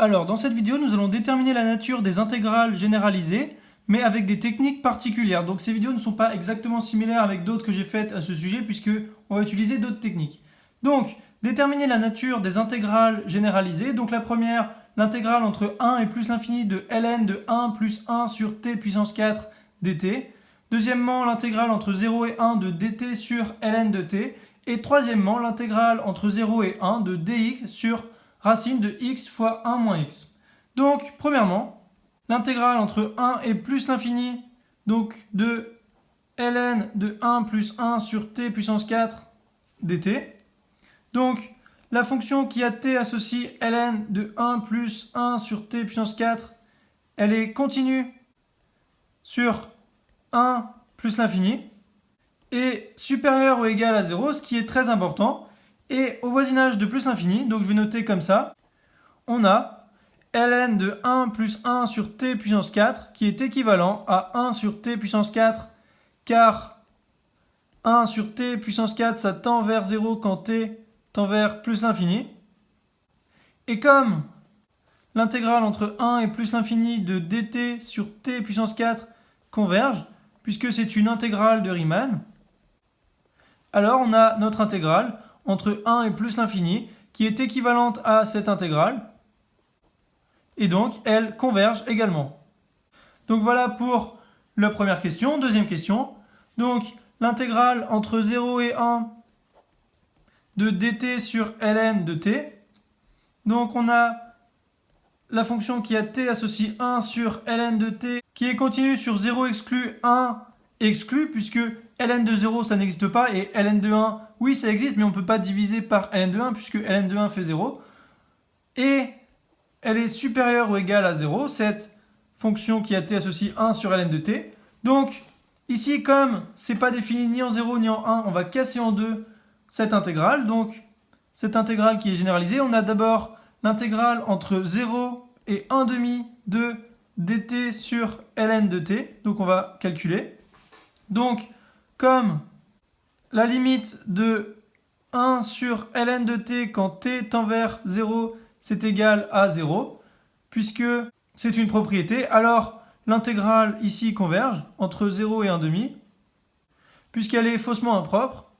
Alors, dans cette vidéo, nous allons déterminer la nature des intégrales généralisées, mais avec des techniques particulières. Donc ces vidéos ne sont pas exactement similaires avec d'autres que j'ai faites à ce sujet, puisque on va utiliser d'autres techniques. Donc, déterminer la nature des intégrales généralisées. Donc la première, l'intégrale entre 1 et plus l'infini de ln de 1 plus 1 sur t puissance 4 dt. Deuxièmement, l'intégrale entre 0 et 1 de dt sur ln de t. Et troisièmement, l'intégrale entre 0 et 1 de dx sur racine de x fois 1 moins x. Donc, premièrement, l'intégrale entre 1 et plus l'infini, donc de ln de 1 plus 1 sur t puissance 4 dt. Donc, la fonction qui a t associe ln de 1 plus 1 sur t puissance 4, elle est continue sur 1 plus l'infini et supérieure ou égale à 0, ce qui est très important. Et au voisinage de plus l'infini, donc je vais noter comme ça, on a ln de 1 plus 1 sur t puissance 4 qui est équivalent à 1 sur t puissance 4 car 1 sur t puissance 4 ça tend vers 0 quand t tend vers plus l'infini. Et comme l'intégrale entre 1 et plus l'infini de dt sur t puissance 4 converge, puisque c'est une intégrale de Riemann, alors on a notre intégrale entre 1 et plus l'infini qui est équivalente à cette intégrale. Et donc, elles convergent également. Donc voilà pour la première question. Deuxième question. Donc, l'intégrale entre 0 et 1 de dt sur ln de t. Donc, on a la fonction qui a t associe 1 sur ln de t qui est continue sur 0 exclu 1 exclu, puisque ln de 0 ça n'existe pas et ln de 1 oui ça existe, mais on ne peut pas diviser par ln de 1 puisque ln de 1 fait 0. Et elle est supérieure ou égale à 0, cette fonction qui a t associe 1 sur ln de t. Donc ici, comme c'est pas défini ni en 0 ni en 1, on va casser en deux cette intégrale. Donc cette intégrale qui est généralisée, on a d'abord l'intégrale entre 0 et 1 demi de dt sur ln de t. Donc on va calculer. Donc comme la limite de 1 sur ln de t quand t tend vers 0, c'est égal à 0, puisque c'est une propriété, alors l'intégrale ici converge entre 0 et 1 demi, puisqu'elle est faussement impropre.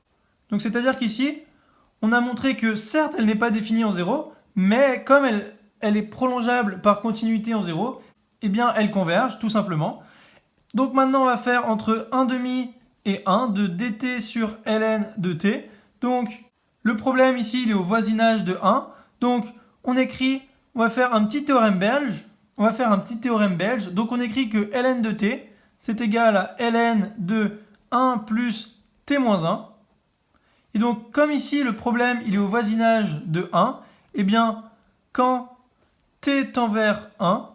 Donc c'est-à-dire qu'ici, on a montré que certes, elle n'est pas définie en 0, mais comme elle est prolongeable par continuité en 0, eh bien elle converge tout simplement. Donc maintenant, on va faire entre 1 demi et 1 de dt sur ln de t. Donc le problème ici, il est au voisinage de 1. Donc on écrit, on va faire un petit théorème belge. Donc on écrit que ln de t, c'est égal à ln de 1 plus t moins 1. Et donc comme ici, le problème, il est au voisinage de 1, eh bien quand t tend vers 1,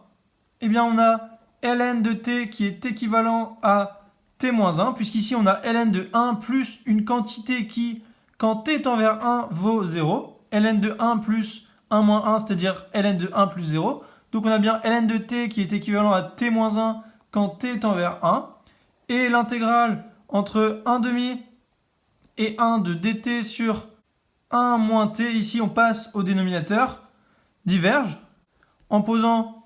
eh bien on a ln de t qui est équivalent à t moins 1, puisqu'ici on a ln de 1 plus une quantité qui, quand t tend vers 1, vaut 0. ln de 1 plus 1 moins 1, c'est-à-dire ln de 1 plus 0. Donc on a bien ln de t qui est équivalent à t moins 1 quand t tend vers 1. Et l'intégrale entre 1 demi et 1 de dt sur 1 moins t, ici on passe au dénominateur, diverge en posant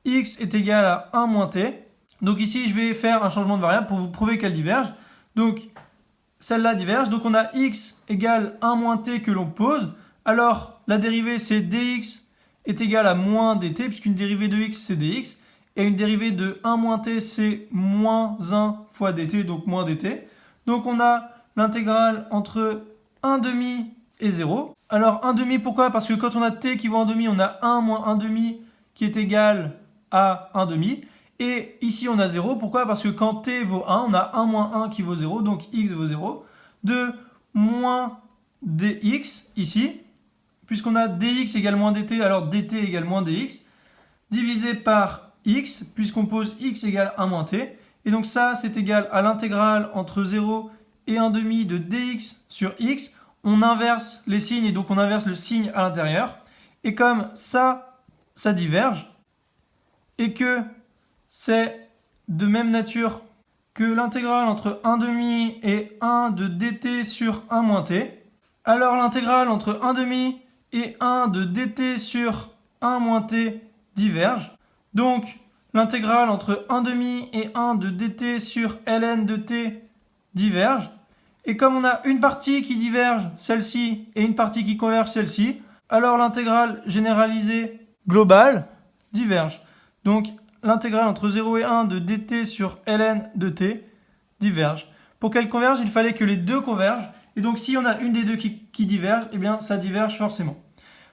x est égal à 1 moins t. Donc ici, je vais faire un changement de variable pour vous prouver qu'elle diverge. Donc, celle-là diverge. Donc, on a x égale 1 moins t que l'on pose. Alors, la dérivée, c'est dx est égal à moins dt, puisqu'une dérivée de x, c'est dx. Et une dérivée de 1 moins t, c'est moins 1 fois dt, donc moins dt. Donc, on a l'intégrale entre 1 demi et 0. Alors, 1 demi, pourquoi? Parce que quand on a t qui vaut 1 demi, on a 1 moins 1 demi qui est égal à 1 demi. Et ici, on a 0. Pourquoi? Parce que quand t vaut 1, on a 1 moins 1 qui vaut 0, donc x vaut 0. De moins dx, ici, puisqu'on a dx égale moins dt, alors dt égale moins dx, divisé par x, puisqu'on pose x égale 1 moins t. Et donc ça, c'est égal à l'intégrale entre 0 et 1 demi de dx sur x. On inverse les signes, et donc on inverse le signe à l'intérieur. Et comme ça diverge, et que c'est de même nature que l'intégrale entre 1 demi et 1 de dt sur 1 moins t. Alors l'intégrale entre 1 demi et 1 de dt sur 1 moins t diverge. Donc, l'intégrale entre 1/2 et 1 de dt sur ln de t diverge. Et comme on a une partie qui diverge, celle-ci, et une partie qui converge, celle-ci, alors l'intégrale généralisée globale diverge. Donc, l'intégrale entre 0 et 1 de dt sur ln de t diverge. Pour qu'elle converge, il fallait que les deux convergent. Et donc, si on a une des deux qui diverge, eh bien, ça diverge forcément.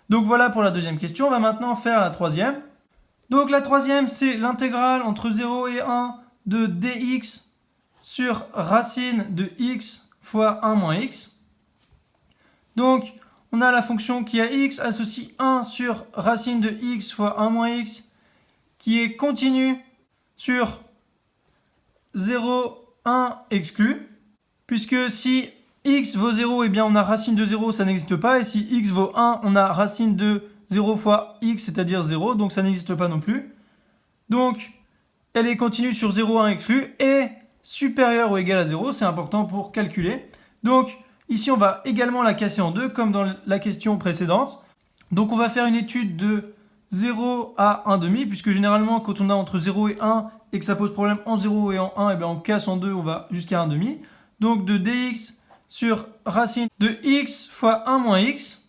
Donc, voilà pour la deuxième question. On va maintenant faire la troisième. Donc, la troisième, c'est l'intégrale entre 0 et 1 de dx sur racine de x fois 1 moins x. Donc, on a la fonction qui a x associe 1 sur racine de x fois 1 moins x qui est continue sur 0, 1 exclu. Puisque si x vaut 0, eh bien on a racine de 0, ça n'existe pas. Et si x vaut 1, on a racine de 0 fois x, c'est-à-dire 0, donc ça n'existe pas non plus. Donc, elle est continue sur 0, 1 exclu et supérieure ou égale à 0, c'est important pour calculer. Donc, ici, on va également la casser en deux, comme dans la question précédente. Donc, on va faire une étude de 0 à 1/2, puisque généralement, quand on a entre 0 et 1 et que ça pose problème en 0 et en 1, eh bien on casse en deux, on va jusqu'à 1/2. Donc, de dx sur racine de x fois 1 moins x.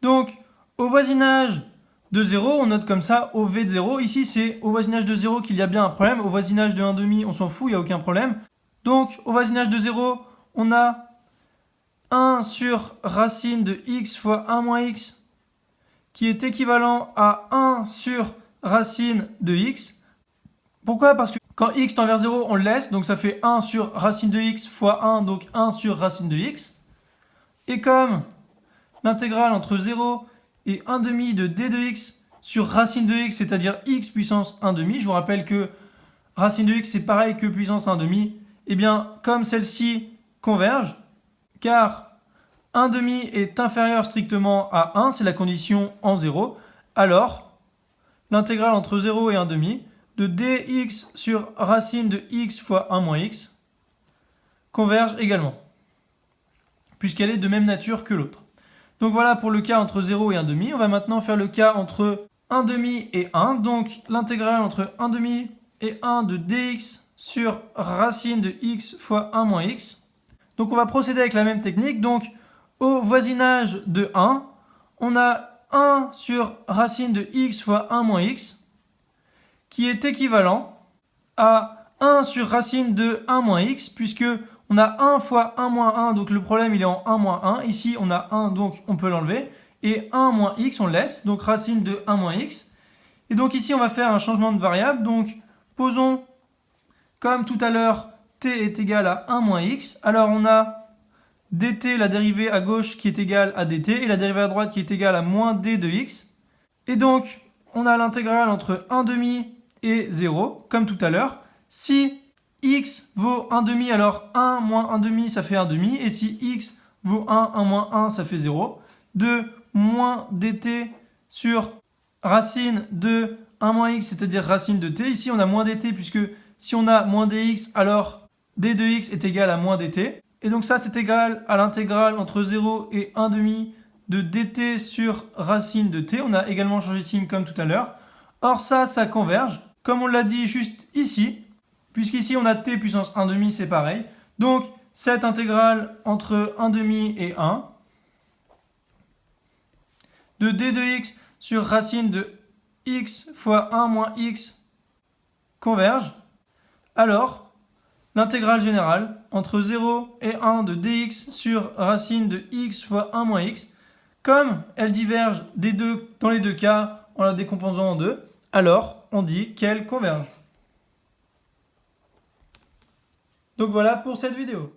Donc, au voisinage de 0, on note comme ça au v de 0. Ici, c'est au voisinage de 0 qu'il y a bien un problème. Au voisinage de 1/2, on s'en fout, il n'y a aucun problème. Donc, au voisinage de 0, on a 1 sur racine de x fois 1 moins x qui est équivalent à 1 sur racine de x. Pourquoi? Parce que quand x tend vers 0, on le laisse, donc ça fait 1 sur racine de x fois 1, donc 1 sur racine de x. Et comme l'intégrale entre 0 et 1/2 de d de x sur racine de x, c'est-à-dire x puissance 1/2, je vous rappelle que racine de x c'est pareil que puissance 1/2, et bien comme celle-ci converge, car 1/2 est inférieur strictement à 1, c'est la condition en 0, alors l'intégrale entre 0 et 1/2 de dx sur racine de x fois 1 moins x converge également, puisqu'elle est de même nature que l'autre. Donc voilà pour le cas entre 0 et 1/2. On va maintenant faire le cas entre 1/2 et 1. Donc l'intégrale entre 1/2 et 1 de dx sur racine de x fois 1 moins x. Donc on va procéder avec la même technique. Donc au voisinage de 1, on a 1 sur racine de x fois 1 moins x qui est équivalent à 1 sur racine de 1 moins x, puisque on a 1 fois 1 moins 1, donc le problème il est en 1 moins 1. Ici on a 1, donc on peut l'enlever. Et 1 moins x, on le laisse, donc racine de 1 moins x. Et donc ici on va faire un changement de variable. Donc posons, comme tout à l'heure, t est égal à 1 moins x. Alors on a dt, la dérivée à gauche qui est égale à dt, et la dérivée à droite qui est égale à moins d de x. Et donc on a l'intégrale entre 1/2 et 0, comme tout à l'heure. Si x vaut 1/2, alors 1 moins 1/2, ça fait 1/2. Et si x vaut 1, 1 moins 1, ça fait 0. De moins dt sur racine de 1 moins x, c'est-à-dire racine de t. Ici, on a moins dt, puisque si on a moins dx, alors d de x est égal à moins dt. Et donc ça, c'est égal à l'intégrale entre 0 et 1/2 de dt sur racine de t. On a également changé de signe comme tout à l'heure. Or ça converge, comme on l'a dit juste ici, puisqu'ici on a t puissance 1/2, c'est pareil. Donc cette intégrale entre 1/2 et 1 de d de x sur racine de x fois 1 moins x converge. Alors, l'intégrale générale entre 0 et 1 de dx sur racine de x fois 1 moins x, comme elle diverge dans les deux cas en la décomposant en deux, alors on dit qu'elle converge. Donc voilà pour cette vidéo.